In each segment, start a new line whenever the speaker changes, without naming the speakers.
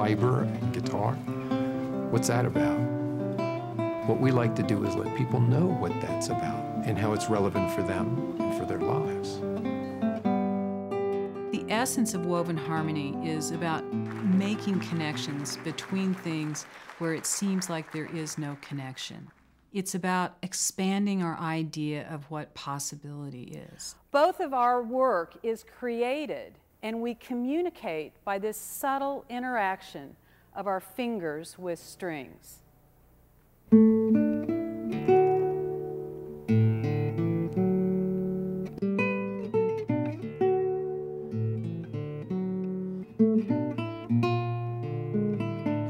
fiber and guitar. What's that about? What we like to do is let people know what that's about and how it's relevant for them and for their lives.
The essence of woven harmony is about making connections between things where it seems like there is no connection. It's about expanding our idea of what possibility is.
Both of our work is created and we communicate by this subtle interaction of our fingers with strings.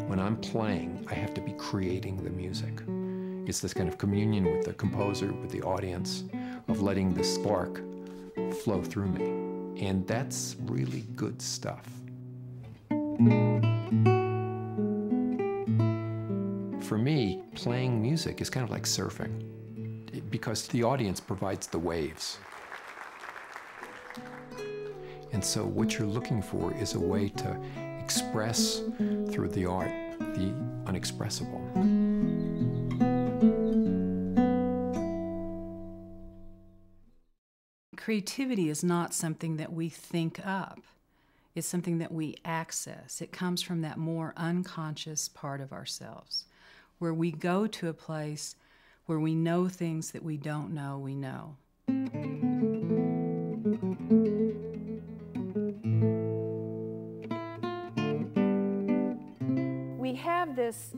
When I'm playing, I have to be creating the music. It's this kind of communion with the composer, with the audience, of letting the spark flow through me. And that's really good stuff. For me, playing music is kind of like surfing, because the audience provides the waves. And so what you're looking for is a way to express through the art the unexpressible.
Creativity is not something that we think up. It's something that we access. It comes from that more unconscious part of ourselves, where we go to a place where we know things that we don't know we know.
We have this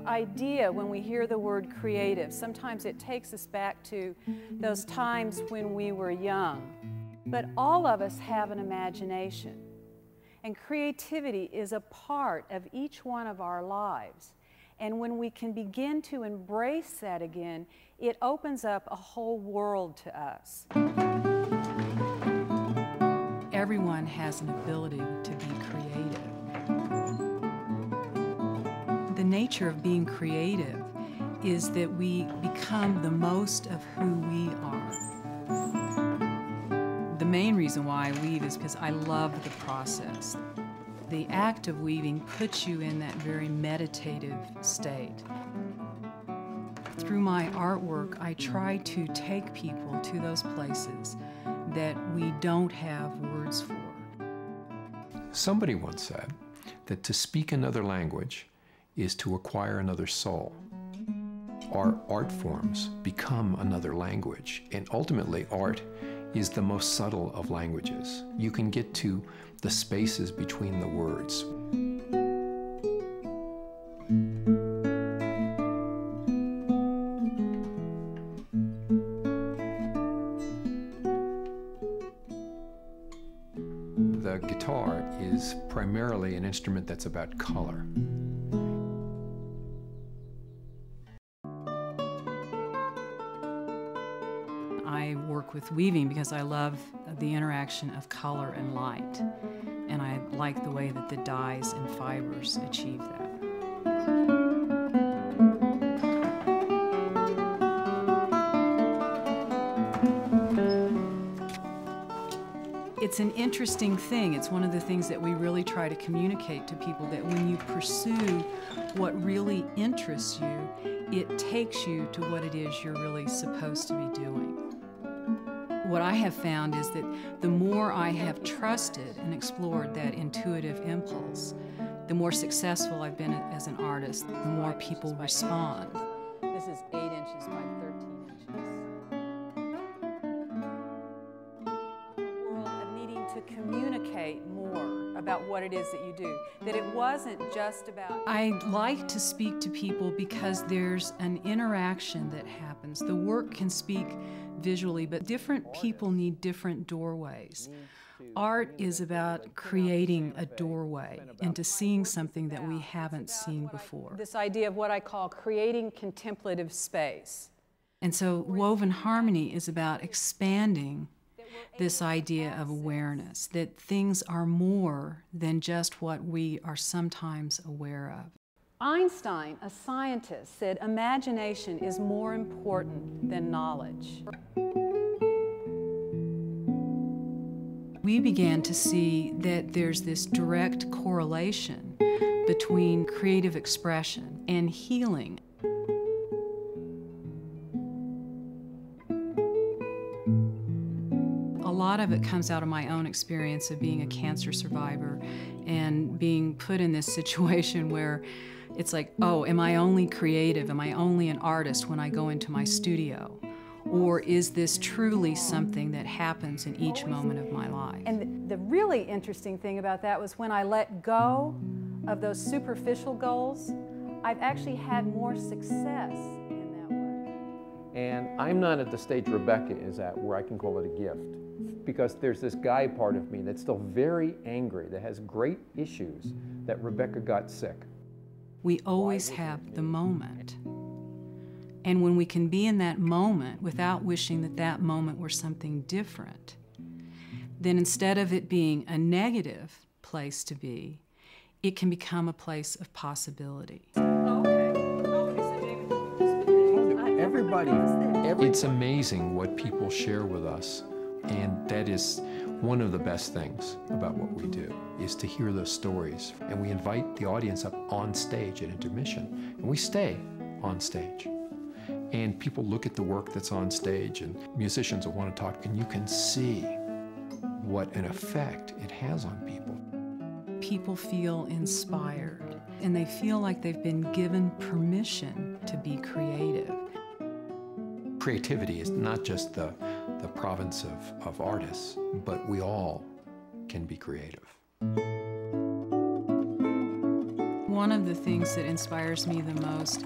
idea when we hear the word creative. Sometimes it takes us back to those times when we were young. But all of us have an imagination. And creativity is a part of each one of our lives. And when we can begin to embrace that again, it opens up a whole world to us.
Everyone has an ability to be creative. The nature of being creative is that we become the most of who we are. The main reason why I weave is because I love the process. The act of weaving puts you in that very meditative state. Through my artwork, I try to take people to those places that we don't have words for.
Somebody once said that to speak another language is to acquire another soul. Our art forms become another language, and ultimately art is the most subtle of languages. You can get to the spaces between the words. The guitar is primarily an instrument that's about color.
I work with weaving because I love the interaction of color and light, and I like the way that the dyes and fibers achieve that. It's an interesting thing. It's one of the things that we really try to communicate to people, that when you pursue what really interests you, it takes you to what it is you're really supposed to be doing. What I have found is that the more I have trusted and explored that intuitive impulse, the more successful I've been as an artist, the more people respond.
This is 8 inches by 13 inches. A world of needing to communicate more about what it is that you do, that it wasn't just about...
I like to speak to people because there's an interaction that happens. The work can speak visually, but different people need different doorways. Art is about creating a doorway into seeing something that we haven't seen before.
This idea of what I call creating contemplative space.
And so woven harmony is about expanding this idea of awareness, that things are more than just what we are sometimes aware of.
Einstein, a scientist, said imagination is more important than knowledge. We
began to see that there's this direct correlation between creative expression and healing. A lot of it comes out of my own experience of being a cancer survivor and being put in this situation where it's like, oh, am I only creative? Am I only an artist when I go into my studio? Or is this truly something that happens in each moment of my life?
And the really interesting thing about that was when I let go of those superficial goals, I've actually had more success in that way.
And I'm not at the stage Rebecca is at where I can call it a gift, because there's this guy part of me that's still very angry, that has great issues that Rebecca got sick.
We always have the moment. And when we can be in that moment without wishing that that moment were something different, then instead of it being a negative place to be, it can become a place of possibility.
It's amazing what people share with us, and that is one of the best things about what we do, is to hear those stories. And we invite the audience up on stage at intermission, and we stay on stage. And people look at the work that's on stage, and musicians will want to talk, and you can see what an effect it has on people.
People feel inspired, and they feel like they've been given permission to be creative.
Creativity is not just the province of artists, but we all can be creative.
One of the things that inspires me the most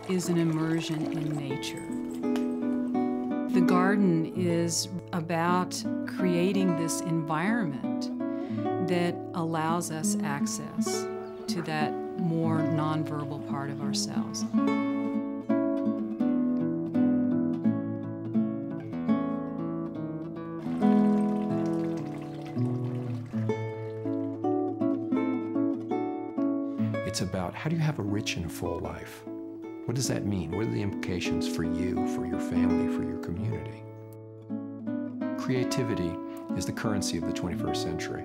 is an immersion in nature. The garden is about creating this environment that allows us access to that more nonverbal part of ourselves.
It's about how do you have a rich and full life? What does that mean? What are the implications for you, for your family, for your community? Creativity is the currency of the 21st century.